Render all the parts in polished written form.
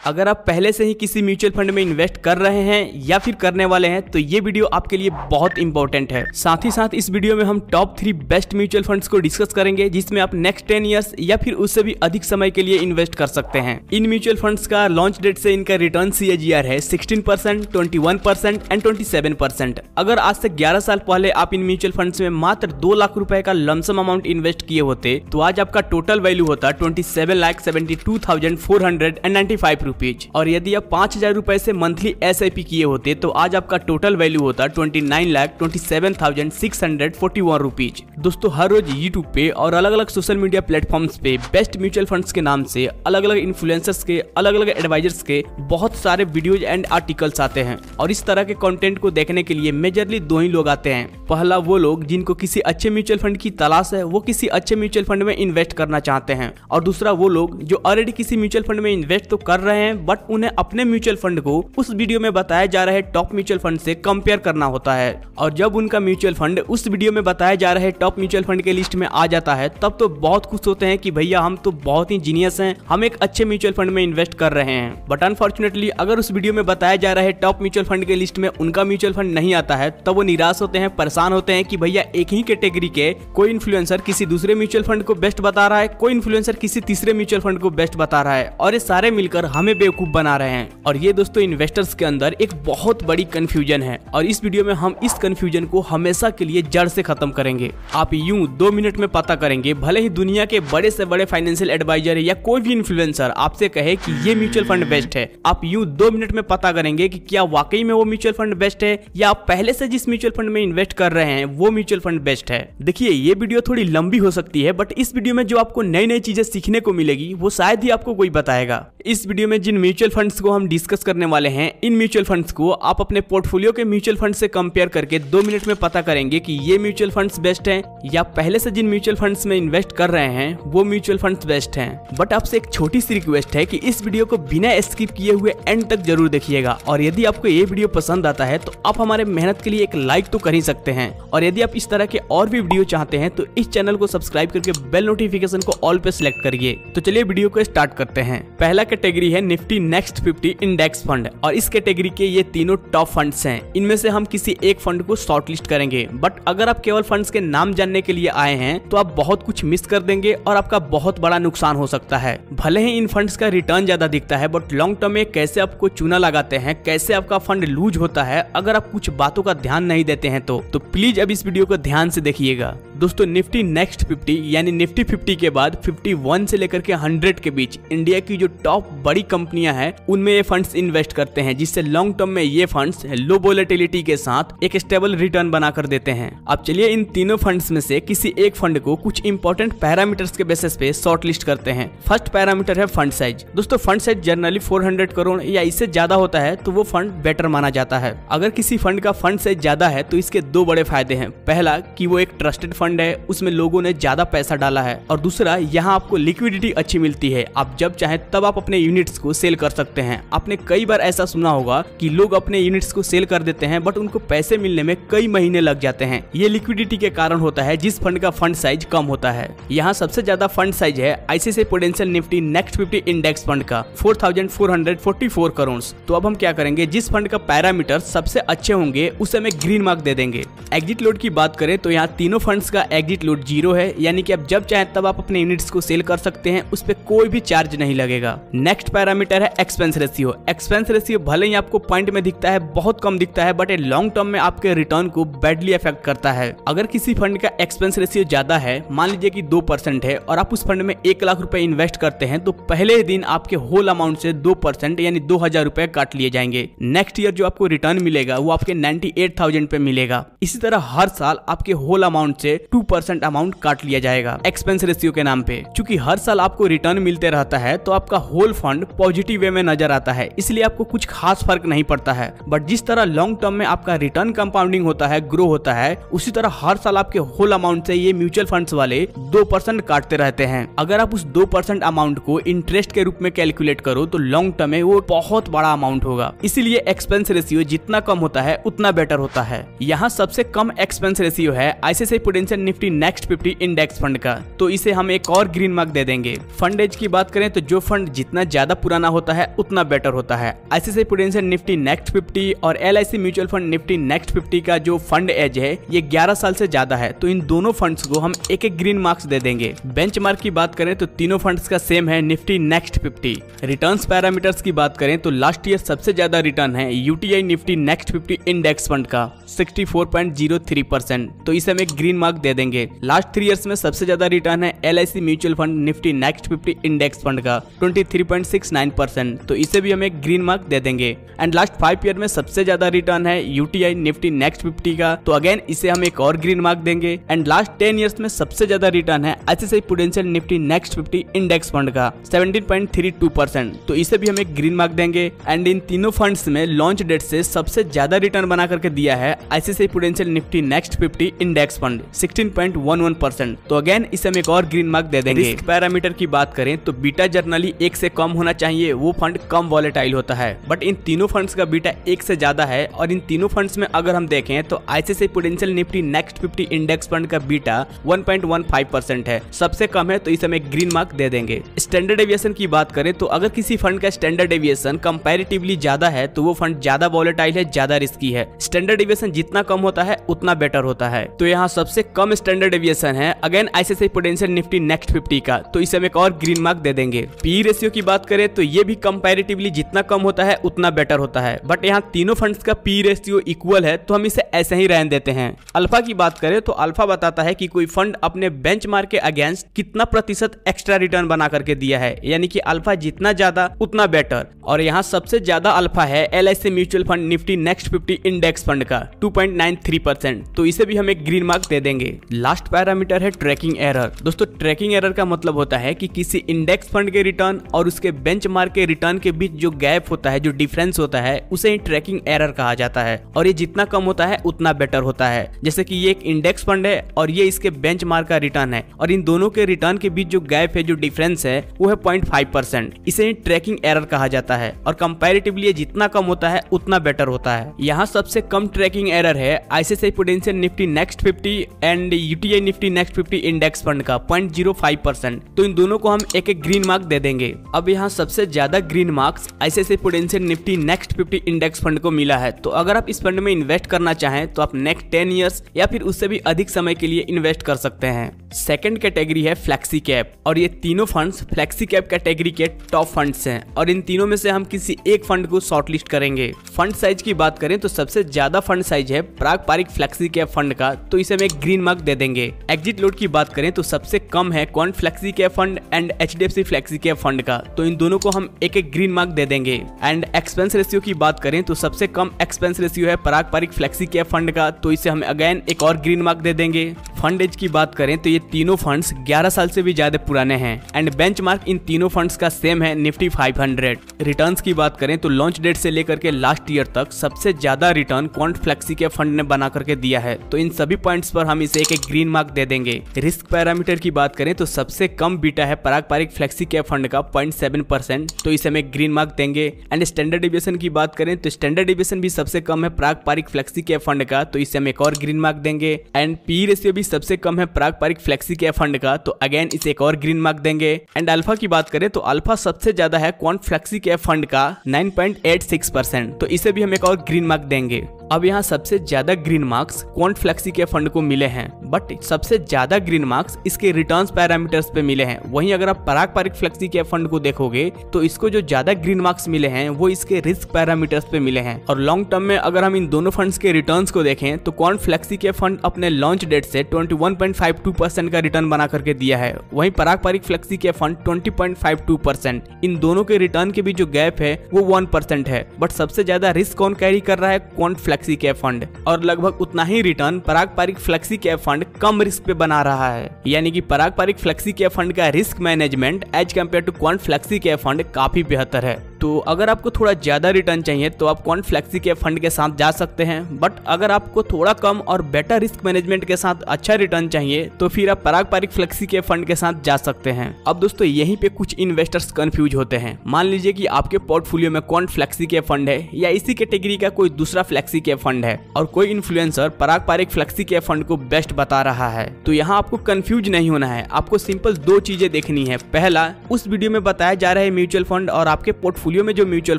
अगर आप पहले से ही किसी म्यूचुअल फंड में इन्वेस्ट कर रहे हैं या फिर करने वाले हैं तो ये वीडियो आपके लिए बहुत इंपॉर्टेंट है। साथ ही साथ इस वीडियो में हम टॉप 3 बेस्ट म्यूचुअल फंड्स को डिस्कस करेंगे जिसमें आप नेक्स्ट 10 इयर्स या फिर उससे भी अधिक समय के लिए इन्वेस्ट कर सकते हैं। इन म्यूचुअल फंड्स का लॉन्च डेट से इनका रिटर्न CAGR है 16%, 21% एंड 27%। अगर आज से 11 साल पहले आप इन म्यूचुअल फंड्स में मात्र 2 लाख रुपए का लमसम अमाउंट इन्वेस्ट किए होते तो आज आपका टोटल वैल्यू होता 27,72,495 रुपीज। और यदि आप 5,000 रुपए से मंथली SIP किए होते तो आज आपका टोटल वैल्यू होता 29,27,641 रुपीज। दोस्तों हर रोज यूट्यूब पे और अलग अलग सोशल मीडिया प्लेटफॉर्म्स पे बेस्ट म्यूचुअल फंड्स के नाम से अलग अलग इन्फ्लुएंसर्स के, अलग अलग एडवाइजर्स के बहुत सारे वीडियोज एंड आर्टिकल्स आते हैं। और इस तरह के कंटेंट को देखने के लिए मेजरली 2 ही लोग आते हैं। पहला वो लोग जिनको किसी अच्छे म्यूचुअल फंड की तलाश है, वो किसी अच्छे म्यूचुअल फंड में इन्वेस्ट करना चाहते हैं। और दूसरा वो लोग जो ऑलरेडी किसी म्यूचुअल फंड में इन्वेस्ट तो कर रहे हैं बट उन्हें अपने म्यूचुअल फंड को उस वीडियो में बताया जा रहे टॉप म्यूचुअल फंड से कंपेयर करना होता है। और जब उनका म्यूचुअल फंड उस वीडियो में बताया जा रहे टॉप म्यूचुअल फंड के लिस्ट में आ जाता है तब तो बहुत खुश होते हैं कि भैया हम तो बहुत ही जीनियस हैं, हम एक अच्छे म्यूचुअल फंड में इन्वेस्ट कर रहे हैं। बट अनफॉर्चुनेटली अगर उस वीडियो में बताया जा रहे टॉप म्यूचुअल फंड के लिस्ट में उनका म्यूचुअल फंड नहीं आता है तब वो निराश होते हैं, परेशान होते हैं कि भैया एक ही कैटेगरी के कोई इन्फ्लुएंसर किसी दूसरे म्यूचुअल फंड को बेस्ट बता रहा है, कोई इन्फ्लुएंसर किसी तीसरे म्यूचुअल फंड को बेस्ट बता रहा है और ये सारे मिलकर हमें बेवकूफ बना रहे हैं। और ये दोस्तों इन्वेस्टर्स के अंदर एक बहुत बड़ी कंफ्यूजन है और इस वीडियो में हम इस कंफ्यूजन को हमेशा के लिए जड़ से खत्म करेंगे। आप यूं 2 मिनट में पता करेंगे, भले ही दुनिया के बड़े से बड़े फाइनेंशियल एडवाइजर या कोई भी इन्फ्लुएंसर आपसे कहे कि ये म्यूचुअल फंड बेस्ट है, आप यूं 2 मिनट में पता करेंगे कि क्या वाकई में वो म्यूचुअल फंड बेस्ट है या आप पहले से जिस म्यूचुअल फंड में इन्वेस्ट कर रहे हैं वो म्यूचुअल फंड बेस्ट है। देखिए ये वीडियो थोड़ी लंबी हो सकती है बट इस वीडियो में जो आपको नई नई चीजें सीखने को मिलेगी वो शायद ही आपको कोई बताएगा। इस वीडियो में जिन म्यूचुअल फंड्स को हम डिस्कस करने वाले हैं, इन म्यूचुअल फंड्स को आप अपने पोर्टफोलियो के म्यूचुअल फंड से कंपेयर करके 2 मिनट में पता करेंगे कि ये म्यूचुअल फंड्स बेस्ट हैं या पहले से जिन म्यूचुअल फंड्स में इन्वेस्ट कर रहे हैं वो म्यूचुअल फंड्स बेस्ट हैं। बट आपसे एक छोटी सी रिक्वेस्ट है कि इस वीडियो को बिना स्किप किए हुए एंड तक जरूर देखिएगा। और यदि आपको ये वीडियो पसंद आता है तो आप हमारे मेहनत के लिए एक लाइक तो कर ही सकते हैं। और यदि आप इस तरह के और भी वीडियो चाहते हैं तो इस चैनल को सब्सक्राइब करके बेल नोटिफिकेशन को ऑल पे सिलेक्ट करिए। तो चलिए वीडियो को स्टार्ट करते हैं। पहला कैटेगरी है निफ्टी नेक्स्ट 50 इंडेक्स फंड और इस कैटेगरी के ये तीनों टॉप फंड्स हैं। इनमें से हम किसी एक फंड को शॉर्टलिस्ट करेंगे बट अगर आप केवल फंड्स के नाम जानने के लिए आए हैं तो आप बहुत कुछ मिस कर देंगे और आपका बहुत बड़ा नुकसान हो सकता है। भले ही इन फंड्स का रिटर्न ज्यादा दिखता है बट लॉन्ग टर्म में कैसे आपको चूना लगाते हैं, कैसे आपका फंड लूज होता है अगर आप कुछ बातों का ध्यान नहीं देते हैं तो प्लीज अब इस वीडियो को ध्यान से देखिएगा। दोस्तों निफ्टी नेक्स्ट 50 यानी निफ्टी 50 के बाद 51 से लेकर के 100 के बीच इंडिया की जो टॉप बड़ी कंपनियां हैं उनमें ये फंड्स इन्वेस्ट करते हैं, जिससे लॉन्ग टर्म में ये फंड्स लो वोलेटिलिटी के साथ एक स्टेबल रिटर्न बनाकर देते हैं। अब चलिए इन तीनों फंड्स में से किसी एक फंड को कुछ इंपॉर्टेंट पैरामीटर्स के बेसिस पे शॉर्टलिस्ट करते हैं। फर्स्ट पैरामीटर है फंड साइज। दोस्तों फंड साइज जनरली 400 करोड़ या इससे ज्यादा होता है तो वो फंड बेटर माना जाता है। अगर किसी फंड का फंड साइज ज्यादा है तो इसके 2 बड़े फायदे हैं। पहला कि वो एक ट्रस्टेड फंड है, उसमें लोगों ने ज्यादा पैसा डाला है। और दूसरा यहाँ आपको लिक्विडिटी अच्छी मिलती है, आप जब चाहे तब आप अपने यूनिट्स को सेल कर सकते हैं। आपने कई बार ऐसा सुना होगा कि लोग अपने यूनिट्स को सेल कर देते हैं बट उनको पैसे मिलने में कई महीने लग जाते हैं। ये लिक्विडिटी के कारण होता है जिस फंड का फंड साइज कम होता है। यहाँ सबसे ज्यादा फंड साइज है ICICI prudential Nifty next 50 index fund का 4,444 करोड़। तो अब हम क्या करेंगे, जिस फंड का पैरामीटर सबसे अच्छे होंगे उसे हमें ग्रीन मार्क दे देंगे। एग्जिट लोड की बात करें तो यहाँ तीनों फंड्स का एग्जिट लोड 0 है, यानी कि आप जब चाहे तब आप अपने यूनिट्स को सेल कर सकते हैं, उस पर कोई भी चार्ज नहीं लगेगा। नेक्स्ट पैरामीटर है एक्सपेंस रेशियो। एक्सपेंस रेशियो भले ही आपको पॉइंट में दिखता है, बहुत कम दिखता है बट ये लॉन्ग टर्म में आपके रिटर्न को बैडली अफेक्ट करता है। अगर किसी फंड का एक्सपेंस रेशियो ज्यादा है, मान लीजिए कि 2% है और आप उस फंड में 1 लाख रुपए इन्वेस्ट करते हैं तो पहले ही दिन आपके होल अमाउंट से 2% यानी 2,000 रुपए काट लिए जाएंगे। नेक्स्ट ईयर जो आपको रिटर्न मिलेगा वो आपके 98,000 पे मिलेगा। इसी तरह हर साल आपके होल अमाउंट से 2% अमाउंट काट लिया जाएगा एक्सपेंस रेशियो के नाम पे। चूंकि हर साल आपको रिटर्न मिलते रहता है तो आपका होल फंड पॉजिटिव वे में नजर आता है, इसलिए आपको कुछ खास फर्क नहीं पड़ता है। बट जिस तरह लॉन्ग टर्म में आपका रिटर्न कंपाउंडिंग होता है, ग्रो होता है, उसी तरह हर साल आपके होल अमाउंट से ये म्यूचुअल फंड्स वाले 2% काटते रहते हैं। अगर आप उस 2% अमाउंट को इंटरेस्ट के रूप में कैलकुलेट करो तो लॉन्ग टर्म में वो बहुत बड़ा अमाउंट होगा। इसीलिए एक्सपेंस रेशियो जितना कम होता है उतना बेटर होता है। यहाँ सबसे कम एक्सपेंस रेशियो है ICICI prudential Nifty next 50 index fund का, तो इसे हम एक और ग्रीन मार्क दे देंगे। फंड एज की बात करें तो जो फंड जितना ज्यादा पुराना होता है उतना बेटर होता है। ICICI प्रूडेंशियल निफ्टी नेक्स्ट 50 और LIC mutual fund Nifty next 50 का जो फंड एज है ये 11 साल से ज्यादा है, तो इन दोनों फंड्स को हम एक एक ग्रीन मार्क्स दे देंगे। बेंचमार्क की बात करें तो तीनों फंड्स का सेम है निफ्टी नेक्स्ट 50। रिटर्न्स पैरामीटर्स की बात करें तो लास्ट ईयर सबसे ज्यादा रिटर्न है UTI Nifty next 50 index fund का 64.03%, तो इसे हम एक ग्रीन मार्क दे देंगे। लास्ट 3 इयर्स में सबसे ज्यादा रिटर्न है LIC mutual fund Nifty next 50 index fund का 23.69%, तो इसे भी हम एक ग्रीन मार्क दे देंगे। एंड लास्ट 5 ईयर में सबसे ज्यादा रिटर्न है UTI निफ्टी नेक्स्ट 50 का, तो अगेन इसे हम एक और ग्रीन मार्क देंगे। एंड लास्ट 10 इयर्स में सबसे ज्यादा रिटर्न है ICICI prudential Nifty next 50 index fund का 17.32%, तो इसे भी हम एक ग्रीन मार्क देंगे। एंड इन तीनों फंड्स में लॉन्च डेट से सबसे ज्यादा रिटर्न बना करके दिया है ICICI prudential Nifty next 50 index fund 16.11%, तो अगेन इसे हम एक और ग्रीन मार्क दे देंगे। रिस्क पैरामीटर की बात करें तो बीटा जर्नली 1 से कम होना चाहिए, वो फंड कम वॉलेटाइल होता है, बट इन तीनों फंड्स का बीटा 1 से ज्यादा है। और इन तीनों फंड्स में अगर हम देखें तो ICICI prudential Nifty next 50 index fund का बीटा 1.15% है, सबसे कम है, तो इसे हम एक ग्रीन मार्क दे देंगे। स्टैंडर्ड डेविएशन की बात करें तो अगर किसी फंड का स्टैंडर्ड डेविएशन कंपैरेटिवली ज्यादा है तो वो फंड ज्यादा वॉलेटाइल है, ज्यादा रिस्की है। स्टैंडर्ड डेविएशन जितना कम होता है उतना बेटर होता है, तो यहाँ सबसे कम स्टैंडर्ड डेविएशन है again ICICI prudential Nifty next 50 का, तो इसे हम एक और ग्रीन मार्क दे देंगे। पी रेशियो की बात करें तो ये भी कंपैरेटिवली जितना कम होता है उतना बेटर होता है, बट यहाँ तीनों फंड्स का पी रेशियो इक्वल है, तो हम इसे ऐसे ही रहने देते हैं। अल्फा की बात करें तो अल्फा बताता है कि कोई फंड अपने बेंचमार्क के अगेंस्ट कितना प्रतिशत एक्स्ट्रा रिटर्न बना करके दिया है, यानी कि अल्फा जितना ज्यादा उतना बेटर। और यहाँ सबसे ज्यादा अल्फा है LIC mutual fund Nifty next 50 index fund का 2.93%, तो इसे भी हम एक ग्रीन मार्क दे देंगे। लास्ट पैरामीटर है ट्रैकिंग एरर। दोस्तों ट्रैकिंग एरर का मतलब होता है कि किसी इंडेक्स फंड के रिटर्न और उसके बेंचमार्क के रिटर्न के बीच जो गैप होता है, जो डिफरेंस होता है, उसे ही ट्रैकिंग एरर कहा जाता है, और ये जितना कम होता है उतना बेटर होता है। जैसे कि ये एक इंडेक्स फंड है और ये इसके बेंचमार्क का रिटर्न है, और इन दोनों के रिटर्न के बीच जो गैप है, जो डिफरेंस है, वो है 0.5%, इसे ही ट्रैकिंग एरर कहा जाता है। और कंपैरेटिवली ये जितना कम होता है उतना बेटर होता है। यहाँ सबसे कम ट्रैकिंग एरर है ICICI prudential Nifty next 50 and UTI Nifty next 50 index fund का 0.05%, तो इन दोनों को हम एक एक ग्रीन मार्क दे देंगे। अब यहाँ सबसे ज्यादा green marks ICICI prudential Nifty next 50 index fund को मिला है, तो अगर आप इस फंड में इन्वेस्ट करना चाहें तो आप नेक्स्ट 10 इयर्स या फिर उससे भी अधिक समय के लिए इन्वेस्ट कर सकते हैं। सेकंड कैटेगरी है फ्लेक्सी कैप, और ये तीनों फंड्स फ्लेक्सी कैप कैटेगरी के टॉप फंड्स हैं, और इन तीनों में से हम किसी एक फंड को शॉर्टलिस्ट करेंगे। फंड साइज की बात करें तो सबसे ज्यादा फंड साइज है प्राग पारिक फ्लेक्सी कैप फंड का, तो इसे हम एक ग्रीन मार्क दे देंगे। एग्जिट लोड की बात करें तो सबसे कम है quant flexi cap fund and HDFC flexi cap fund का, तो इन दोनों को हम एक एक ग्रीन मार्क दे देंगे। एंड एक्सपेंस रेशियो की बात करें तो सबसे कम एक्सपेंस रेशियो है प्राग पारिक फ्लेक्सी कैप फंड का, तो इसे हम अगेन एक और ग्रीन मार्क दे देंगे। फंड एज की बात करें तो ये तीनों फंड्स 11 साल से भी ज्यादा पुराने हैं, एंड बेंचमार्क इन तीनों फंड्स का सेम है निफ्टी 500। रिटर्न्स की बात करें तो लॉन्च डेट से लेकर के लास्ट ईयर तक सबसे ज्यादा रिटर्न क्वांट फ्लेक्सी के फंड ने बना करके दिया है, तो इन सभी पॉइंट्स पर हम इसे एक एक ग्रीन मार्क दे देंगे। रिस्क पैरामीटर की बात करें तो सबसे कम बीटा है प्राग पारिक फ्लेक्सी कैप फंड का 0.7%, तो इसे हम एक ग्रीन मार्क देंगे। एंड स्टैंडर्ड डेविएशन की बात करें तो स्टैंडर्ड डेविएशन भी सबसे कम है प्राग पारिक फ्लेक्सी कैप फंड का, तो इसे हम एक और ग्रीन मार्क देंगे। एंड पी रेशियो भी सबसे कम है प्राग पारिक फ्लेक्सी कैप फंड का, तो अगेन इसे एक और ग्रीन मार्क देंगे। एंड अल्फा की बात करें तो अल्फा सबसे ज्यादा है क्वांट फ्लेक्सी कैप फंड का 9.86%, तो इसे भी हम एक और ग्रीन मार्क देंगे। अब यहाँ सबसे ज्यादा ग्रीन मार्क्स क्वांट फ्लेक्सी के फंड को मिले हैं, बट सबसे ज्यादा ग्रीन मार्क्स इसके रिटर्न्स पैरामीटर्स पे मिले हैं। वहीं अगर आप प्राग पारिक फ्लेक्सी के फंड को देखोगे तो इसको जो ज्यादा ग्रीन मार्क्स मिले हैं वो इसके रिस्क पैरामीटर्स पे मिले हैं। और लॉन्ग टर्म में अगर हम इन दोनों फंड्स के रिटर्न्स को देखें तो क्वांट फ्लेक्सी के फंड अपने लॉन्च डेट से 21.52% का रिटर्न बना करके दिया है, वहीं प्राग पारिक फ्लेक्सी के फंड 20.52%। इन दोनों के रिटर्न के बीच जो गैप है वो 1% है, बट सबसे ज्यादा रिस्क कौन कैरी कर रहा है? क्वांट फ्लेक्सी कैप फंड, और लगभग उतना ही return Parag Parikh flexi cap fund कम रिस्क पे बना रहा है। यानी कि Parag Parikh flexi cap fund का risk management as compare to quant flexi cap fund काफी बेहतर है। तो अगर आपको थोड़ा ज्यादा रिटर्न चाहिए तो आप क्वांट फ्लेक्सी कैप फंड के साथ जा सकते हैं, बट अगर आपको थोड़ा कम और बेटर रिस्क मैनेजमेंट के साथ अच्छा रिटर्न चाहिए तो फिर आप प्राग पारिक फ्लेक्सी कैप फंड के साथ जा सकते हैं। अब दोस्तों यहीं पे कुछ इन्वेस्टर्स कंफ्यूज होते हैं। मान लीजिए कि आपके पोर्टफोलियो में क्वांट फ्लेक्सी कैप फंड है या इसी कैटेगरी का कोई दूसरा फ्लेक्सी के फंड है और कोई इन्फ्लुएंसर पराग पारिक फ्लेक्सी के फंड को बेस्ट बता रहा है। तो यहाँ आपको कंफ्यूज नहीं होना है, आपको सिंपल दो चीजें देखनी है। पहला, उस वीडियो में बताया जा रहा है म्यूचुअल फंड और आपके पोर्टफोलियो में जो म्यूचुअल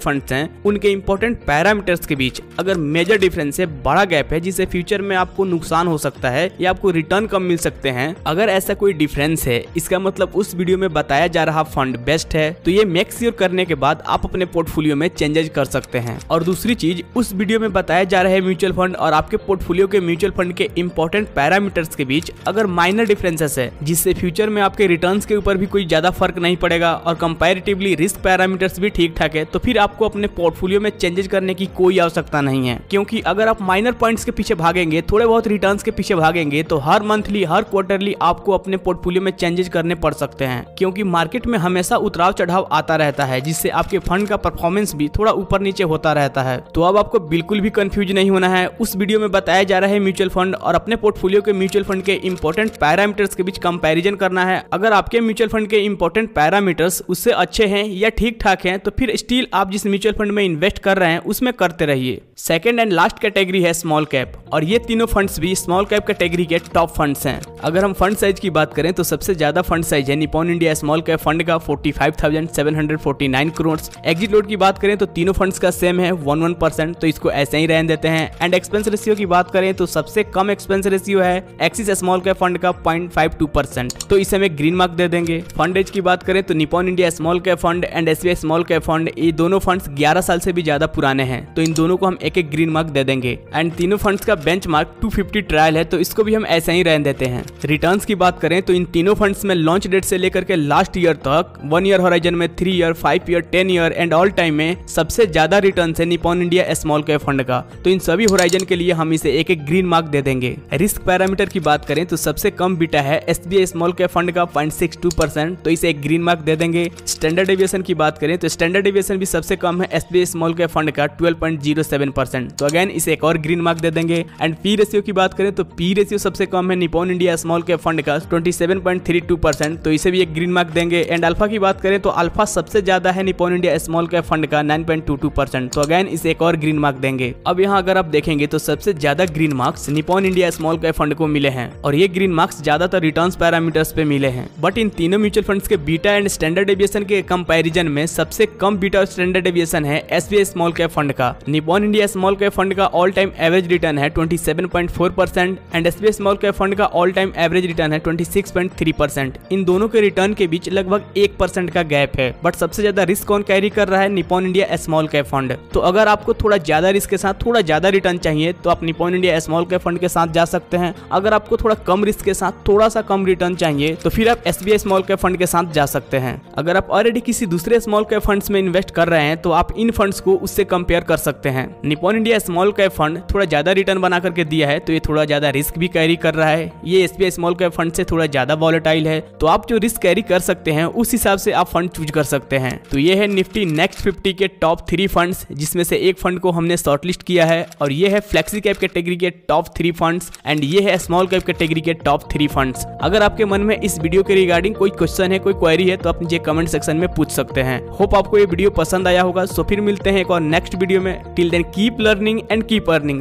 फंड्स हैं उनके इंपॉर्टेंट पैरामीटर्स के बीच अगर मेजर डिफरेंस है, बड़ा गैप है जिससे फ्यूचर में आपको नुकसान हो सकता है या आपको रिटर्न कम मिल सकते हैं, अगर ऐसा कोई डिफरेंस है इसका मतलब उस वीडियो में बताया जा रहा फंड बेस्ट है। तो ये मेक श्योर करने के बाद आप अपने पोर्टफोलियो में चेंजेस कर सकते हैं। और दूसरी चीज, उस वीडियो में बताया जा रहा है म्यूचुअल फंड और आपके पोर्टफोलियो के म्यूचुअल फंड के इंपॉर्टेंट पैरामीटर्स के बीच अगर माइनर डिफरेंसेस है जिससे फ्यूचर में आपके रिटर्न्स के ऊपर भी कोई ज्यादा फर्क नहीं पड़ेगा और कंपैरेटिवली रिस्क पैरामीटर्स भी ठीक ठाक है, तो फिर आपको अपने पोर्टफोलियो में चेंजेस करने की कोई आवश्यकता नहीं है। क्योंकि अगर आप माइनर पॉइंट्स के पीछे भागेंगे, थोड़े बहुत रिटर्न्स के पीछे भागेंगे, तो हर मंथली हर क्वार्टरली आपको अपने पोर्टफोलियो में चेंजेस करने पड़ सकते हैं। क्योंकि मार्केट में हमेशा उतार चढ़ाव आता रहता है जिससे आपके फंड का परफॉर्मेंस भी थोड़ा ऊपर नीचे होता रहता है। तो अब आपको बिल्कुल भी कंफ्यूज नहीं होना है। उस वीडियो में बताया जा रहा है म्यूचुअल फंड और अपने पोर्टफोलियो के म्यूचुअल फंड के इंपॉर्टेंट पैरामीटर्स के बीच कंपैरिजन करना है। अगर आपके म्यूचुअल फंड के इंपॉर्टेंट पैरामीटर्स उससे अच्छे हैं या ठीक ठाक हैं, तो फिर स्टिल आप जिस म्यूचुअल फंड में इन्वेस्ट कर रहे हैं उसमें करते रहिए। सेकंड एंड लास्ट कैटेगरी है स्मॉल कैप, और ये तीनों फंड्स भी स्मॉल कैप कैटेगरी के टॉप फंड्स हैं। अगर हम फंड साइज की बात करें तो सबसे ज्यादा फंड साइज है Nippon India small cap fund का 45,749 करोड़। एग्जिट लोड की बात करें तो तीनों फंड्स का सेम है 11%, तो इसको ऐसे ही रहने देते हैं। एंड एक्सपेंस रेशियो की बात करें तो सबसे कम एक्सपेंस रेशियो है एक्सिस स्मॉल कैप फंड का 0.52%, तो इसे हमें ग्रीन मार्क दे देंगे। फंड एज की बात करें तो Nippon India small cap fund and SBI small cap fund, ये दोनों फंड्स 11 साल से भी ज्यादा पुराने हैं, तो इन दोनों को हम एक एक ग्रीन मार्क दे देंगे। एंड तीनों फंड्स का बेंचमार्क 250 ट्रायल है, तो इसको भी हम ऐसे ही रहने देते हैं। रिटर्न्स की बात करें तो इन तीनों फंड्स में लॉन्च डेट से लेकर के लास्ट ईयर तक 1 ईयर होराइजन में 3 year, 5 year, 10 year and all time में सबसे ज्यादा रिटर्न है Nippon India small cap fund का, तो इन सभी होराइजन के लिए हम इसे एक एक ग्रीन मार्क दे देंगे। रिस्क पैरामीटर की बात करें तो सबसे कम बीटा है एसबीआई स्मॉल कैप फंड का 0.62%, तो इसे एक ग्रीन मार्क दे देंगे। स्टैंडर्ड डेविएशन की बात करें तो स्टैंडर्ड डेविएशन भी सबसे कम है एसबीआई स्मॉल कैप फंड का 12.07%, तो अगेन इसे एक और ग्रीन मार्क दे देंगे। एंड पी रेशियो की बात करें तो पी रेशियो सबसे कम है Nippon India small cap fund का 27.32%, तो इसे भी एक ग्रीन मार्क देंगे। एंड अल्फा की बात करें तो अल्फा सबसे ज्यादा है Nippon India small cap fund का 9.22%, तो अगेन इसे एक और ग्रीन मार्क देंगे। अब यहाँ अगर आप देखेंगे तो सबसे ज्यादा green marks Nippon India small cap fund को मिले हैं और ये ग्रीन मार्क्स ज्यादातर रिटर्न्स पैरामीटर्स पे मिले हैं। बट इन तीनों म्यूचुअल फंड्स के बीटा एंड स्टैंडर्ड डेविएशन के कंपैरिजन में सबसे कम बीटा और स्टैंडर्ड डेविएशन है एसबीआई स्मॉल कैप फंड का। Nippon India small cap fund का ऑल टाइम एवरेज रिटर्न है 27.4% and SBI small cap fund का ऑल टाइम एवरेज रिटर्न है 26.3%। इन दोनों के रिटर्न के बीच लगभग 1% का गैप है। बट सबसे ज्यादा रिस्क कौन कैरी कर रहा है? Nippon India small cap fund. तो अगर आपको थोड़ा ज्यादा रिस्क के साथ थोड़ा ज्यादा रिटर्न चाहिए तो आप Nippon India small cap fund के साथ जा सकते हैं। अगर आपको थोड़ा कम रिस्क के साथ थोड़ा सा कम रिटर्न चाहिए तो फिर आप एसबीआई स्मॉल कैप फंड के साथ जा सकते हैं। अगर आप ऑलरेडी किसी दूसरे स्मॉल कैप फंड्स में इन्वेस्ट कर रहे हैं तो आप इन फंड्स को उससे कंपेयर कर सकते हैं। Nippon India small cap fund थोड़ा ज्यादा रिटर्न बना करके दिया है, तो ये थोड़ा ज्यादा रिस्क भी कैरी कर रहा है। ये एसबीआई स्मॉल कैप फंड से थोड़ा ज्यादा वॉलेटाइल है, तो आप जो रिस्क कैरी कर सकते हैं उस हिसाब से आप फंड चूज कर सकते हैं। तो ये है निफ्टी नेक्स्ट 50 के टॉप 3 फंड्स, जिसमें से एक फंड को हमने शॉर्टलिस्ट किया है, और ये है फ्लेक्सी कैप कैटेगरी के टॉप 3 फंड्स एंड ये है स्मॉल कैप कैटेगरी के टॉप 3 फंड्स। अगर आपके मन में इस वीडियो के रिगार्डिंग कोई क्वेश्चन है, कोई क्वेरी है, तो आप नीचे कमेंट सेक्शन में पूछ सकते हैं। होप आपको ये वीडियो पसंद आया होगा। सो फिर मिलते हैं एक और नेक्स्ट वीडियो में। Till then keep learning and keep earning.